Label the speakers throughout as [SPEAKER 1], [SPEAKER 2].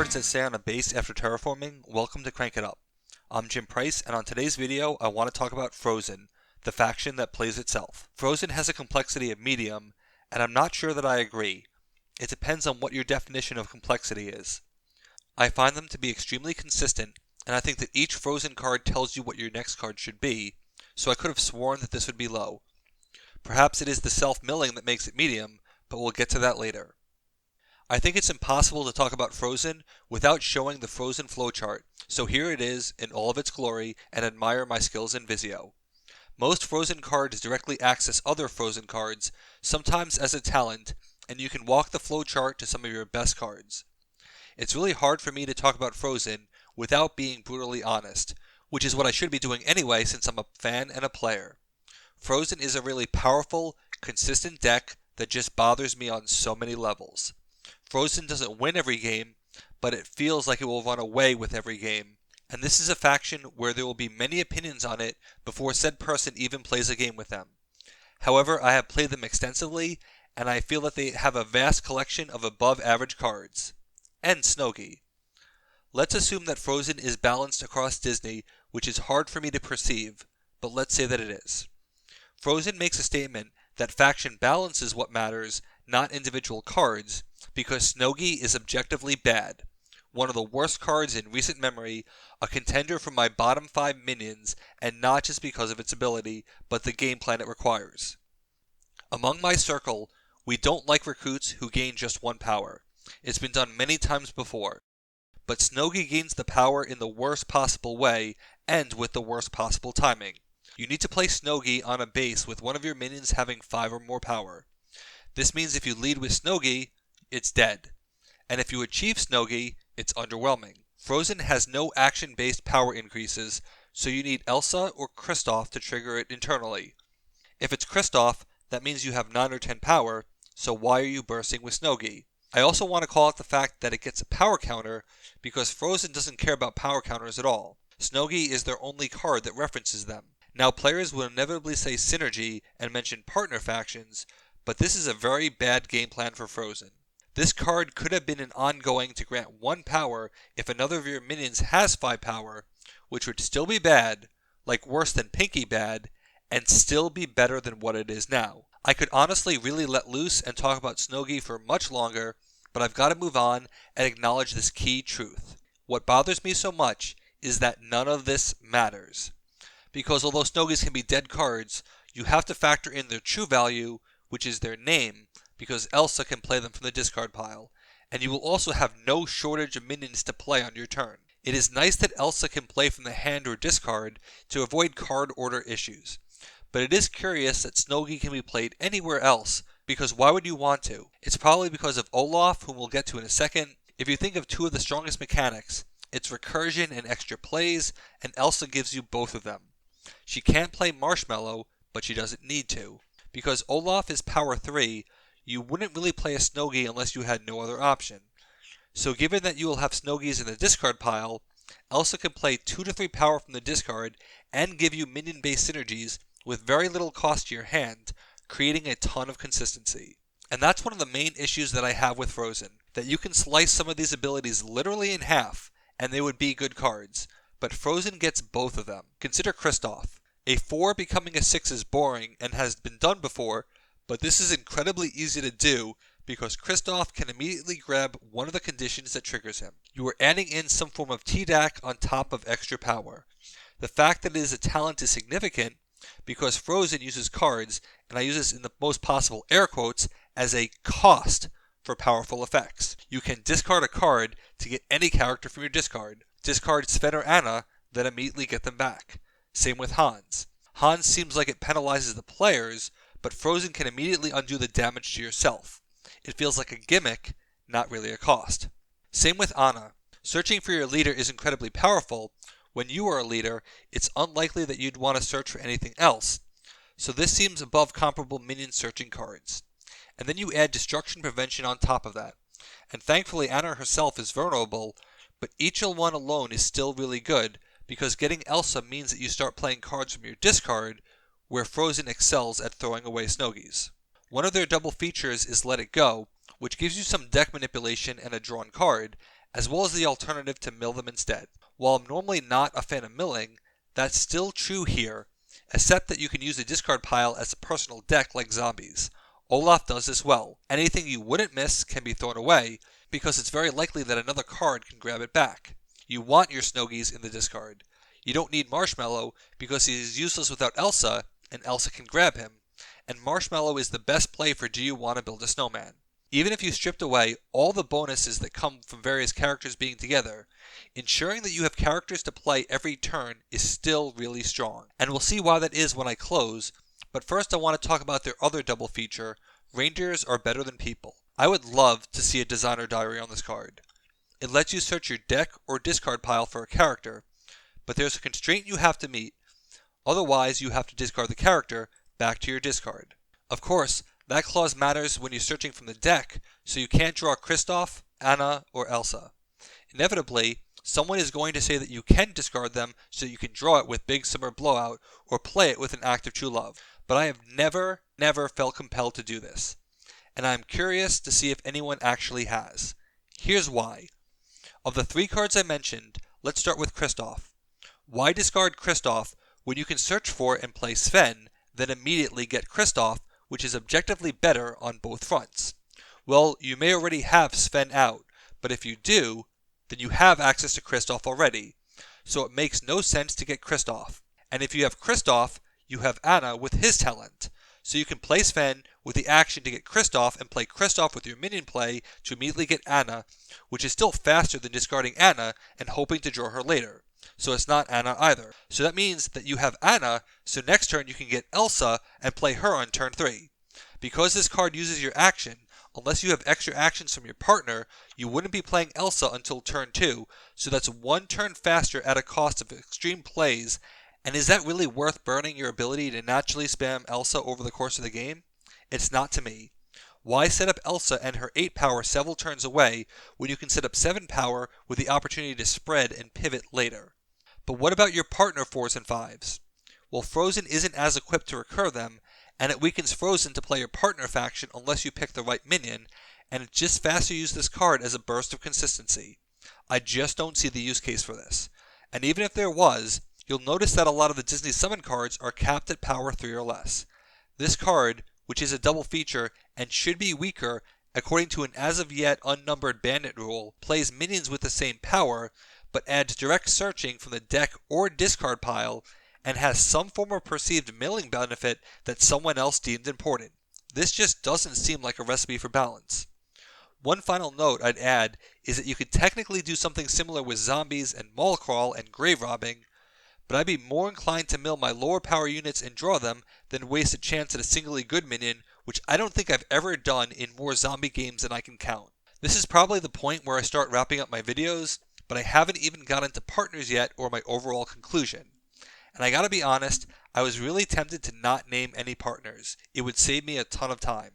[SPEAKER 1] cards that stay on a base after terraforming, welcome to Crank It Up. I'm Jim Price, and on today's video I want to talk about Frozen, the faction that plays itself. Frozen has a complexity of medium, and I'm not sure that I agree. It depends on what your definition of complexity is. I find them to be extremely consistent, and I think that each Frozen card tells you what your next card should be, so I could have sworn that this would be low. Perhaps it is the self-milling that makes it medium, but we'll get to that later. I think it's impossible to talk about Frozen without showing the Frozen flowchart, so here it is in all of its glory, and admire my skills in Visio. Most Frozen cards directly access other Frozen cards, sometimes as a talent, and you can walk the flowchart to some of your best cards. It's really hard for me to talk about Frozen without being brutally honest, which is what I should be doing anyway since I'm a fan and a player. Frozen is a really powerful, consistent deck that just bothers me on so many levels. Frozen doesn't win every game, but it feels like it will run away with every game, and this is a faction where there will be many opinions on it before said person even plays a game with them. However, I have played them extensively, and I feel that they have a vast collection of above average cards. And Snoggy. Let's assume that Frozen is balanced across Disney, which is hard for me to perceive, but let's say that it is. Frozen makes a statement that faction balance is what matters, not individual cards, because Snoggy is objectively bad. One of the worst cards in recent memory, a contender for my bottom 5 minions, and not just because of its ability, but the game plan it requires. Among my circle, we don't like recruits who gain just 1 power. It's been done many times before. But Snoggy gains the power in the worst possible way, and with the worst possible timing. You need to play Snoggy on a base with one of your minions having 5 or more power. This means if you lead with Snoggy, it's dead. And if you achieve Snoggy, it's underwhelming. Frozen has no action-based power increases, so you need Elsa or Kristoff to trigger it internally. If it's Kristoff, that means you have 9 or 10 power, so why are you bursting with Snoggy? I also want to call out the fact that it gets a power counter, because Frozen doesn't care about power counters at all. Snoggy is their only card that references them. Now players will inevitably say Synergy and mention partner factions, but this is a very bad game plan for Frozen. This card could have been an ongoing to grant 1 power if another of your minions has 5 power, which would still be bad, like worse than Pinky bad, and still be better than what it is now. I could honestly really let loose and talk about Snoggy for much longer, but I've got to move on and acknowledge this key truth. What bothers me so much is that none of this matters. Because although Snoggies can be dead cards, you have to factor in their true value, which is their name, because Elsa can play them from the discard pile, and you will also have no shortage of minions to play on your turn. It is nice that Elsa can play from the hand or discard to avoid card order issues, but it is curious that Snoggy can be played anywhere else, because why would you want to? It's probably because of Olaf, whom we'll get to in a second. If you think of 2 of the strongest mechanics, it's recursion and extra plays, and Elsa gives you both of them. She can't play Marshmallow, but she doesn't need to. Because Olaf is power 3, you wouldn't really play a Snoggy unless you had no other option. So given that you will have Snoggies in the discard pile, Elsa can play 2 to 3 power from the discard and give you minion-based synergies with very little cost to your hand, creating a ton of consistency. And that's one of the main issues that I have with Frozen, that you can slice some of these abilities literally in half, and they would be good cards, but Frozen gets both of them. Consider Kristoff. A 4 becoming a 6 is boring and has been done before, but this is incredibly easy to do because Kristoff can immediately grab one of the conditions that triggers him. You are adding in some form of TDAC on top of extra power. The fact that it is a talent is significant because Frozen uses cards, and I use this in the most possible air quotes, as a cost for powerful effects. You can discard a card to get any character from your discard. Discard Sven or Anna, then immediately get them back. Same with Hans. Hans seems like it penalizes the players, but Frozen can immediately undo the damage to yourself. It feels like a gimmick, not really a cost. Same with Anna. Searching for your leader is incredibly powerful. When you are a leader, it's unlikely that you'd want to search for anything else, so this seems above comparable minion searching cards. And then you add destruction prevention on top of that. And thankfully Anna herself is vulnerable, but each one alone is still really good, because getting Elsa means that you start playing cards from your discard, where Frozen excels at throwing away Snoggies. One of their double features is Let It Go, which gives you some deck manipulation and a drawn card, as well as the alternative to mill them instead. While I'm normally not a fan of milling, that's still true here, except that you can use a discard pile as a personal deck like zombies. Olaf does this well. Anything you wouldn't miss can be thrown away, because it's very likely that another card can grab it back. You want your Snowgies in the discard. You don't need Marshmallow because he is useless without Elsa, and Elsa can grab him, and Marshmallow is the best play for do you want to build a snowman. Even if you stripped away all the bonuses that come from various characters being together, ensuring that you have characters to play every turn is still really strong. And we'll see why that is when I close, but first I want to talk about their other double feature, Reindeers Are Better Than People. I would love to see a designer diary on this card. It lets you search your deck or discard pile for a character, but there's a constraint you have to meet, otherwise you have to discard the character back to your discard. Of course, that clause matters when you're searching from the deck, so you can't draw Kristoff, Anna, or Elsa. Inevitably, someone is going to say that you can discard them so you can draw it with Big Summer Blowout or play it with an Act of True Love. But I have never felt compelled to do this. And I'm curious to see if anyone actually has. Here's why. Of the 3 cards I mentioned, let's start with Kristoff. Why discard Kristoff when you can search for and play Sven, then immediately get Kristoff, which is objectively better on both fronts? Well, you may already have Sven out, but if you do, then you have access to Kristoff already, so it makes no sense to get Kristoff. And if you have Kristoff, you have Anna with his talent, so you can play Sven with the action to get Kristoff and play Kristoff with your minion play to immediately get Anna, which is still faster than discarding Anna and hoping to draw her later. So it's not Anna either. So that means that you have Anna, so next turn you can get Elsa and play her on turn 3. Because this card uses your action, unless you have extra actions from your partner, you wouldn't be playing Elsa until turn 2, so that's 1 turn faster at a cost of extreme plays. And is that really worth burning your ability to naturally spam Elsa over the course of the game? It's not to me. Why set up Elsa and her 8 power several turns away when you can set up 7 power with the opportunity to spread and pivot later? But what about your partner 4s and 5s? Well, Frozen isn't as equipped to recur them, and it weakens Frozen to play your partner faction unless you pick the right minion, and it's just faster to use this card as a burst of consistency. I just don't see the use case for this. And even if there was, you'll notice that a lot of the Disney Summon cards are capped at power 3 or less. This card, which is a double feature and should be weaker according to an as of yet unnumbered bandit rule, plays minions with the same power, but adds direct searching from the deck or discard pile, and has some form of perceived milling benefit that someone else deemed important. This just doesn't seem like a recipe for balance. One final note I'd add is that you could technically do something similar with zombies and mall crawl and grave robbing, but I'd be more inclined to mill my lower power units and draw them than waste a chance at a singly good minion, which I don't think I've ever done in more zombie games than I can count. This is probably the point where I start wrapping up my videos, but I haven't even gotten to partners yet or my overall conclusion. And I gotta be honest, I was really tempted to not name any partners. It would save me a ton of time.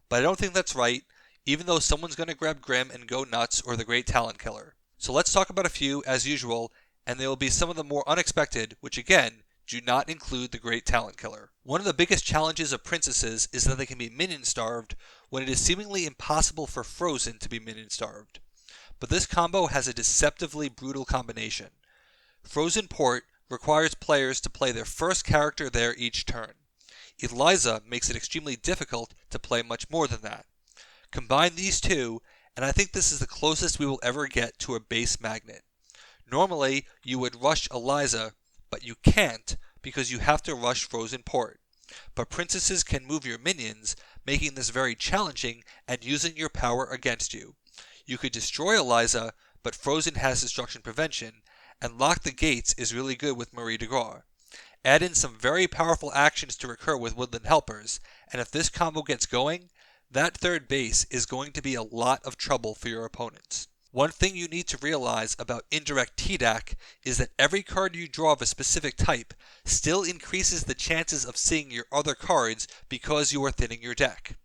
[SPEAKER 1] But I don't think that's right, even though someone's gonna grab Grimm and go nuts or the Great Talent Killer. So let's talk about a few, as usual, and they will be some of the more unexpected, which again, do not include the Great Talent Killer. One of the biggest challenges of princesses is that they can be minion starved when it is seemingly impossible for Frozen to be minion starved. But this combo has a deceptively brutal combination. Frozen Port requires players to play their first character there each turn. Eliza makes it extremely difficult to play much more than that. Combine these two, and I think this is the closest we will ever get to a base magnet. Normally, you would rush Eliza, but you can't because you have to rush Frozen Port. But princesses can move your minions, making this very challenging and using your power against you. You could destroy Eliza, but Frozen has destruction prevention, and Lock the Gates is really good with Marie de Gras. Add in some very powerful actions to recur with Woodland Helpers, and if this combo gets going, that third base is going to be a lot of trouble for your opponents. One thing you need to realize about indirect TDAC is that every card you draw of a specific type still increases the chances of seeing your other cards because you are thinning your deck.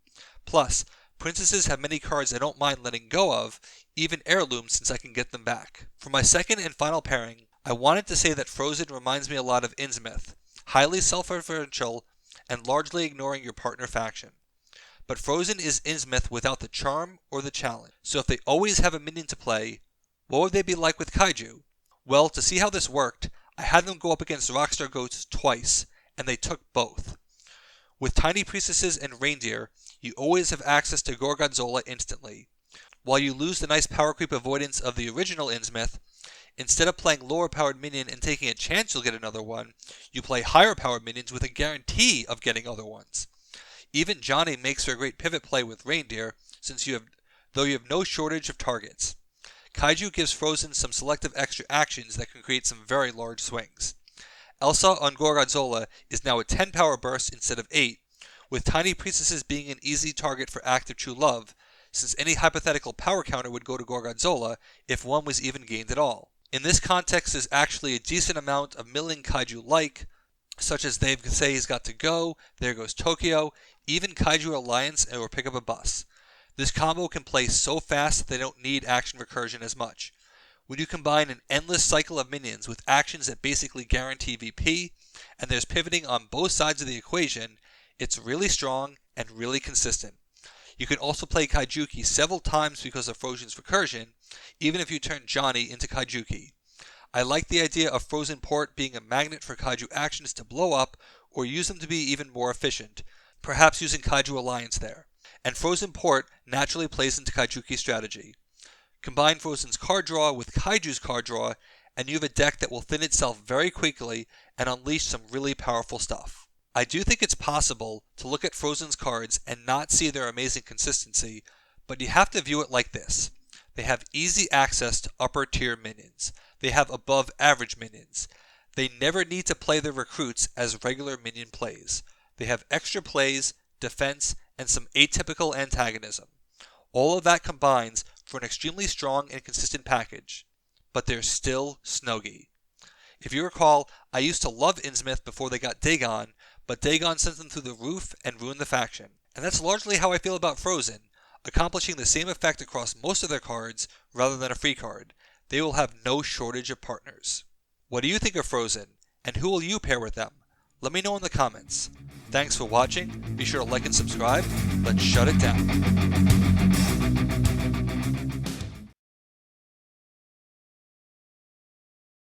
[SPEAKER 1] Plus, princesses have many cards I don't mind letting go of, even heirlooms since I can get them back. For my second and final pairing, I wanted to say that Frozen reminds me a lot of Innsmouth, highly self-referential and largely ignoring your partner faction. But Frozen is Innsmouth without the charm or the challenge. So if they always have a minion to play, What would they be like with Kaiju? Well, to see how this worked, I had them go up against Rockstar Goats twice, and they took both. With Tiny Priestesses and Reindeer, you always have access to Gorgonzola instantly. While you lose the nice power creep avoidance of the original Innsmouth, instead of playing lower powered minion and taking a chance you'll get another one, you play higher powered minions with a guarantee of getting other ones. Even Johnny makes for a great pivot play with Reindeer, though you have no shortage of targets. Kaiju gives Frozen some selective extra actions that can create some very large swings. Elsa on Gorgonzola is now a 10 power burst instead of 8, with Tiny Priestesses being an easy target for active True Love, since any hypothetical power counter would go to Gorgonzola if one was even gained at all. In this context, there's actually a decent amount of milling Kaiju-like, such as They Say He's Got to Go, There Goes Tokyo, even Kaiju Alliance, or Pick Up a Bus. This combo can play so fast that they don't need action recursion as much. When you combine an endless cycle of minions with actions that basically guarantee VP, and there's pivoting on both sides of the equation, it's really strong and really consistent. You can also play Kaijuki several times because of Frozen's recursion, even if you turn Johnny into Kaijuki. I like the idea of Frozen Port being a magnet for Kaiju actions to blow up or use them to be even more efficient, perhaps using Kaiju Alliance there. And Frozen Port naturally plays into Kaijuki's strategy. Combine Frozen's card draw with Kaiju's card draw, and you have a deck that will thin itself very quickly and unleash some really powerful stuff. I do think it's possible to look at Frozen's cards and not see their amazing consistency, but you have to view it like this. They have easy access to upper tier minions. They have above average minions. They never need to play their recruits as regular minion plays. They have extra plays, defense, and some atypical antagonism. All of that combines for an extremely strong and consistent package. But they're still Snoggy. If you recall, I used to love Innsmouth before they got Dagon, but Dagon sent them through the roof and ruined the faction. And that's largely how I feel about Frozen, accomplishing the same effect across most of their cards rather than a free card. They will have no shortage of partners. What do you think of Frozen, and who will you pair with them? Let me know in the comments. Thanks for watching. Be sure to like and subscribe. Let's shut it down.